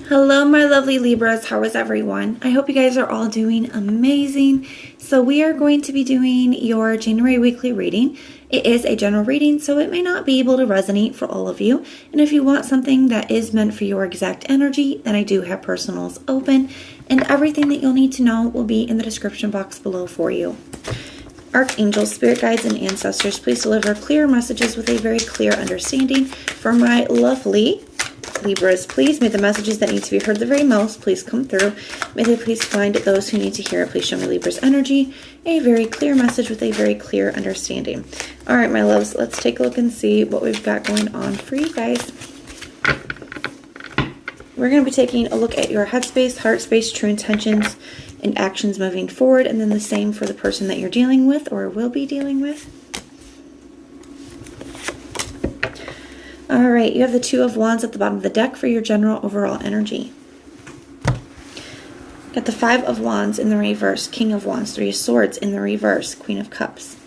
Hello, my lovely Libras. How is everyone? I hope you guys are all doing amazing. So we are going to be doing your January weekly reading. It is a general reading, so it may not be able to resonate for all of you. And if you want something that is meant for your exact energy, then I do have personals open. And everything that you'll need to know will be in the description box below for you. Archangels, spirit guides, and ancestors, please deliver clear messages with a very clear understanding for my lovely Libras. Please, may the messages that need to be heard the very most please come through. May they please find those who need to hear it. Please show me Libra's energy a very clear message with a very clear understanding. All right, my loves, let's take a look and see what we've got going on for you guys. We're going to be taking a look at your headspace, heart space, true intentions, and actions moving forward, and then the same for the person that you're dealing with or will be dealing with. All right, you have the Two of Wands at the bottom of the deck for your general overall energy. Got the Five of Wands in the reverse, King of Wands, Three of Swords in the reverse, Queen of Cups.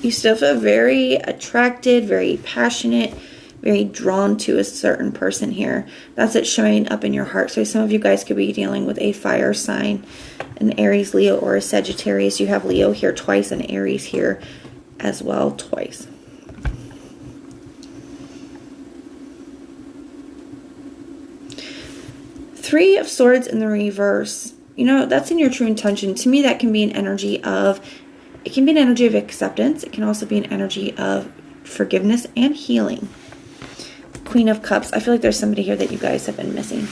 You still feel very attracted, very passionate, very drawn to a certain person here. That's it showing up in your heart. So some of you guys could be dealing with a fire sign, an Aries, Leo, or a Sagittarius. You have Leo here twice and Aries here as well twice. Three of Swords in the reverse. You know, that's in your true intention. To me, that can be an energy of, it can be an energy of acceptance. It can also be an energy of forgiveness and healing. Queen of Cups. I feel like there's somebody here that you guys have been missing.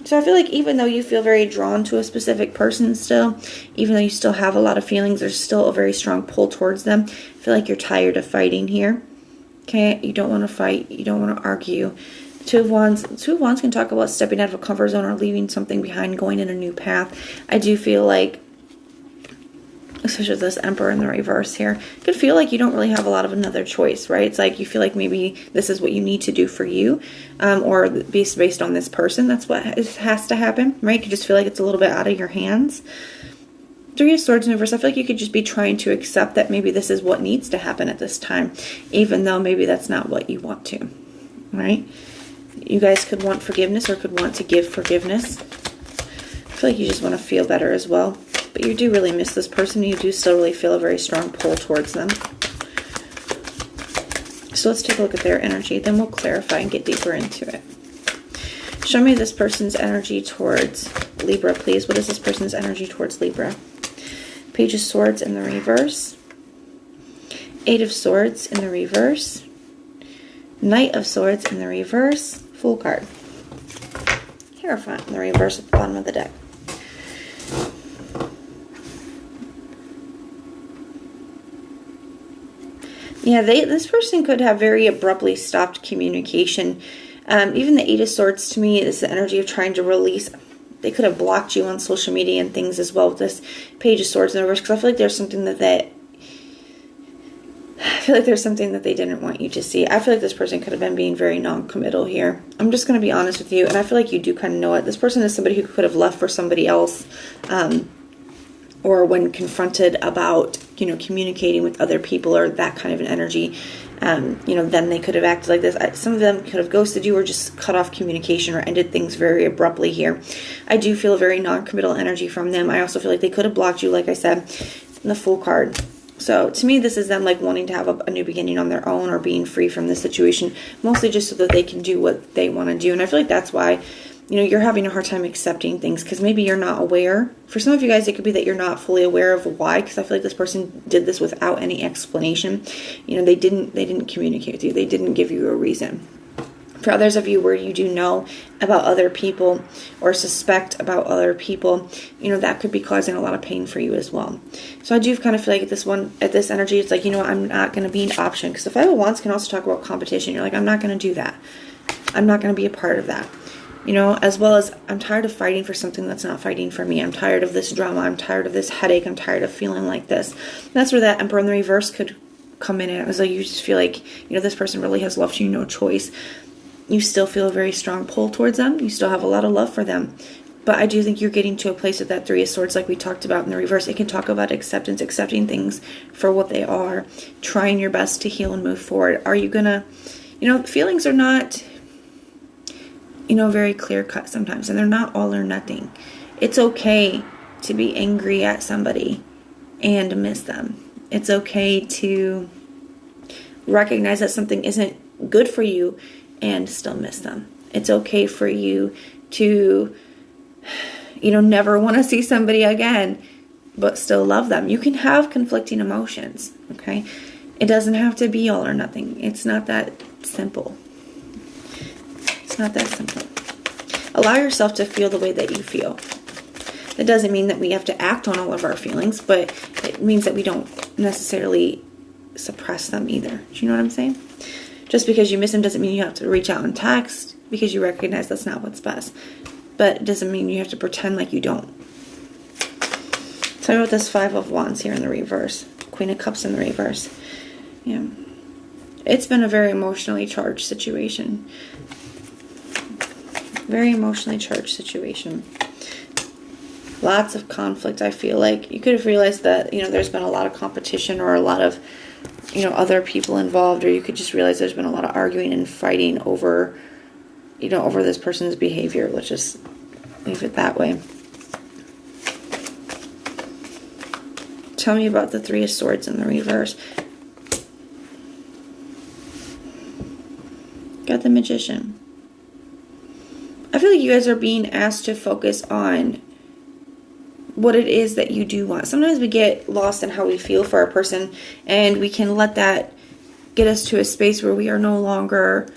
So I feel like even though you feel very drawn to a specific person still, even though you still have a lot of feelings, there's still a very strong pull towards them. I feel like you're tired of fighting here. Okay, you don't want to fight. You don't want to argue. Two of Wands can talk about stepping out of a comfort zone or leaving something behind, going in a new path. I do feel like, especially with this Emperor in the reverse here, it could feel like you don't really have a lot of another choice, right? It's like you feel like maybe this is what you need to do for you, or based on this person. That's what has to happen, right? You could just feel like it's a little bit out of your hands. Three of Swords in reverse. I feel like you could just be trying to accept that maybe this is what needs to happen at this time, even though maybe that's not what you want to, right? You guys could want forgiveness or could want to give forgiveness. I feel like you just want to feel better as well. But you do really miss this person. You do still really feel a very strong pull towards them. So let's take a look at their energy. Then we'll clarify and get deeper into it. Show me this person's energy towards Libra, please. What is this person's energy towards Libra? Page of Swords in the reverse. Eight of Swords in the reverse. Knight of Swords in the reverse. Fool card. Hierophant in the reverse at the bottom of the deck. Yeah, this person could have very abruptly stopped communication. Even the Eight of Swords, to me, is the energy of trying to release. They could have blocked you on social media and things as well with this Page of Swords in reverse, because I feel like there's something that they didn't want you to see. I feel like this person could have been being very non-committal here. I'm just going to be honest with you, and I feel like you do kind of know it. This person is somebody who could have left for somebody else, or when confronted about, communicating with other people or that kind of an energy, then they could have acted like this. Some of them could have ghosted you or just cut off communication or ended things very abruptly here. I do feel a very non-committal energy from them. I also feel like they could have blocked you, like I said, in the Fool card. So to me, this is them like wanting to have a new beginning on their own or being free from this situation, mostly just so that they can do what they want to do. And I feel like that's why, you're having a hard time accepting things, because maybe you're not aware. For some of you guys, it could be that you're not fully aware of why, because I feel like this person did this without any explanation. They didn't communicate with you. They didn't give you a reason. For others of you where you do know about other people or suspect about other people, that could be causing a lot of pain for you as well. So I do kind of feel like at this energy, it's like, I'm not going to be an option. Because the Five of Wands can also talk about competition. You're like, I'm not going to do that. I'm not going to be a part of that. As well as I'm tired of fighting for something that's not fighting for me. I'm tired of this drama. I'm tired of this headache. I'm tired of feeling like this. And that's where that Emperor in the reverse could come in. And it was like, you just feel like, this person really has left you no choice. You still feel a very strong pull towards them. You still have a lot of love for them. But I do think you're getting to a place with that Three of Swords like we talked about in the reverse. It can talk about acceptance, accepting things for what they are, trying your best to heal and move forward. Are you going to, feelings are not, very clear cut sometimes, and they're not all or nothing. It's okay to be angry at somebody and miss them. It's okay to recognize that something isn't good for you and still miss them. It's okay for you to never want to see somebody again, but still love them. You can have conflicting emotions, okay? It doesn't have to be all or nothing. It's not that simple. It's not that simple. Allow yourself to feel the way that you feel. It doesn't mean that we have to act on all of our feelings, but it means that we don't necessarily suppress them either. Do you know what I'm saying? Just because you miss them doesn't mean you have to reach out and text, because you recognize that's not what's best. But it doesn't mean you have to pretend like you don't. Tell me about this Five of Wands here in the reverse. Queen of Cups in the reverse. Yeah. It's been a very emotionally charged situation. Very emotionally charged situation. Lots of conflict, I feel like. You could have realized that, there's been a lot of competition or a lot of, other people involved, or you could just realize there's been a lot of arguing and fighting over, over this person's behavior. Let's just leave it that way. Tell me about the Three of Swords in the reverse. Got the Magician. I feel like you guys are being asked to focus on what it is that you do want. Sometimes we get lost in how we feel for a person, and we can let that get us to a space where we are no longer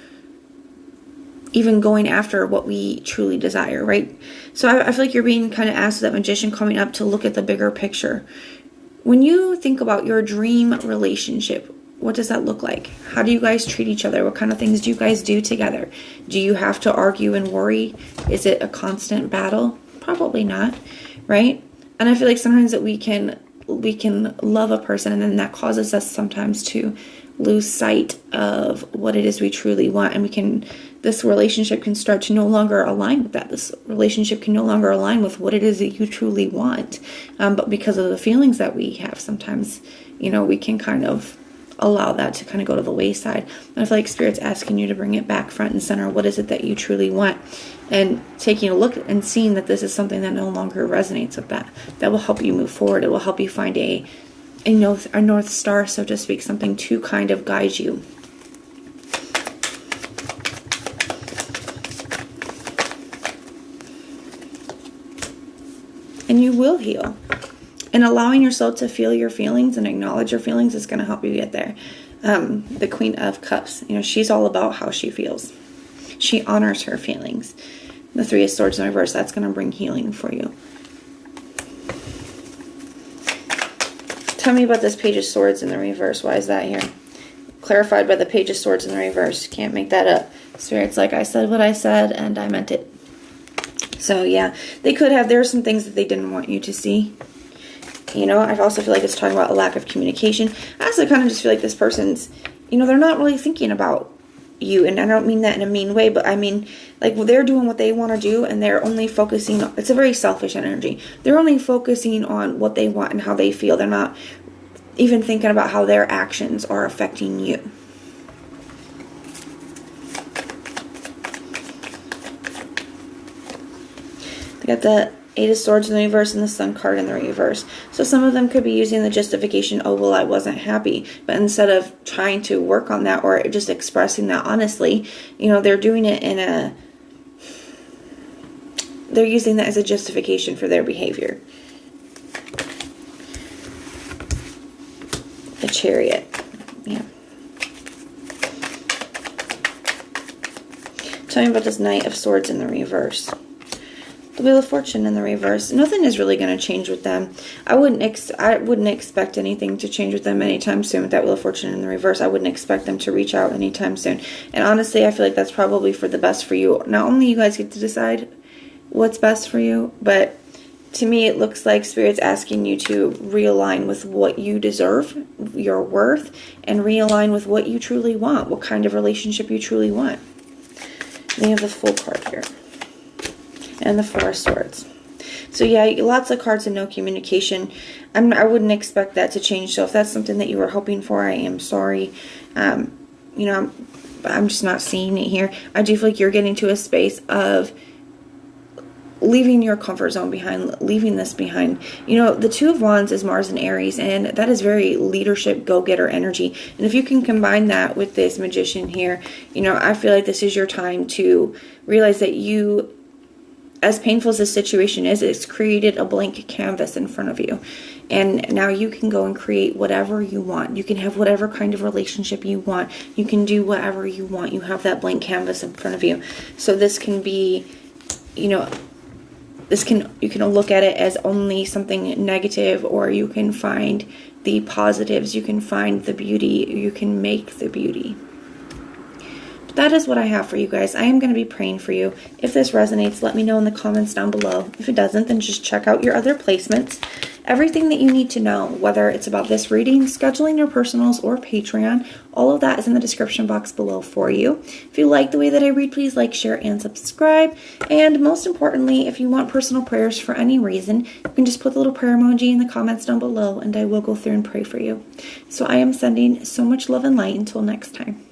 even going after what we truly desire, right? So I feel like you're being kind of asked with that Magician coming up to look at the bigger picture. When you think about your dream relationship, what does that look like? How do you guys treat each other? What kind of things do you guys do together? Do you have to argue and worry? Is it a constant battle? Probably not, right? And I feel like sometimes that we can love a person, and then that causes us sometimes to lose sight of what it is we truly want, and this relationship can start to no longer align with that. This relationship can no longer align with what it is that you truly want. But because of the feelings that we have, sometimes, we can kind of allow that to kind of go to the wayside. And I feel like Spirit's asking you to bring it back front and center. What is it that you truly want? And taking a look and seeing that this is something that no longer resonates with that. That will help you move forward. It will help you find a North Star, so to speak, something to kind of guide you. And you will heal. And allowing yourself to feel your feelings and acknowledge your feelings is going to help you get there. The Queen of Cups, she's all about how she feels. She honors her feelings. The Three of Swords in reverse, that's going to bring healing for you. Tell me about this Page of Swords in the reverse. Why is that here? Clarified by the Page of Swords in the reverse. Can't make that up. Spirit's like, I said what I said, and I meant it. So, yeah. There are some things that they didn't want you to see. I also feel like it's talking about a lack of communication. I also kind of just feel like this person's, they're not really thinking about you. And I don't mean that in a mean way, but I mean, like, they're doing what they want to do, and they're only focusing on, it's a very selfish energy. They're only focusing on what they want and how they feel. They're not even thinking about how their actions are affecting you. They got the Eight of Swords in the reverse and the Sun card in the reverse. So some of them could be using the justification, oh, well, I wasn't happy. But instead of trying to work on that or just expressing that honestly, they're doing it they're using that as a justification for their behavior. The Chariot. Yeah. Tell me about this Knight of Swords in the reverse. The Wheel of Fortune in the reverse. Nothing is really going to change with them. I wouldn't expect anything to change with them anytime soon with that Wheel of Fortune in the reverse. I wouldn't expect them to reach out anytime soon. And honestly, I feel like that's probably for the best for you. Not only you guys get to decide what's best for you, but to me it looks like Spirit's asking you to realign with what you deserve, your worth, and realign with what you truly want, what kind of relationship you trually want. Then you have the Fool card here. and the Four of Swords. So yeah, lots of cards and no communication. I wouldn't expect that to change. So if that's something that you were hoping for, I am sorry. You know, I'm just not seeing it here. I do feel like you're getting to a space of leaving your comfort zone behind, leaving this behind. You know, the Two of Wands is Mars and Aries, and that is very leadership, go-getter energy. And if you can combine that with this Magician here, you know, I feel like this is your time to realize that you, as painful as this situation is, it's created a blank canvas in front of you. And now you can go and create whatever you want. You can have whatever kind of relationship you want. You can do whatever you want. You have that blank canvas in front of you. So this can be, you know, you can look at it as only something negative, or you can find the positives. You can find the beauty. You can make the beauty. But that is what I have for you guys. I am going to be praying for you. If this resonates, let me know in the comments down below. If it doesn't, then just check out your other placements. Everything that you need to know, whether it's about this reading, scheduling your personals, or Patreon, all of that is in the description box below for you. If you like the way that I read, please like, share, and subscribe. And most importantly, if you want personal prayers for any reason, you can just put the little prayer emoji in the comments down below, and I will go through and pray for you. So I am sending so much love and light until next time.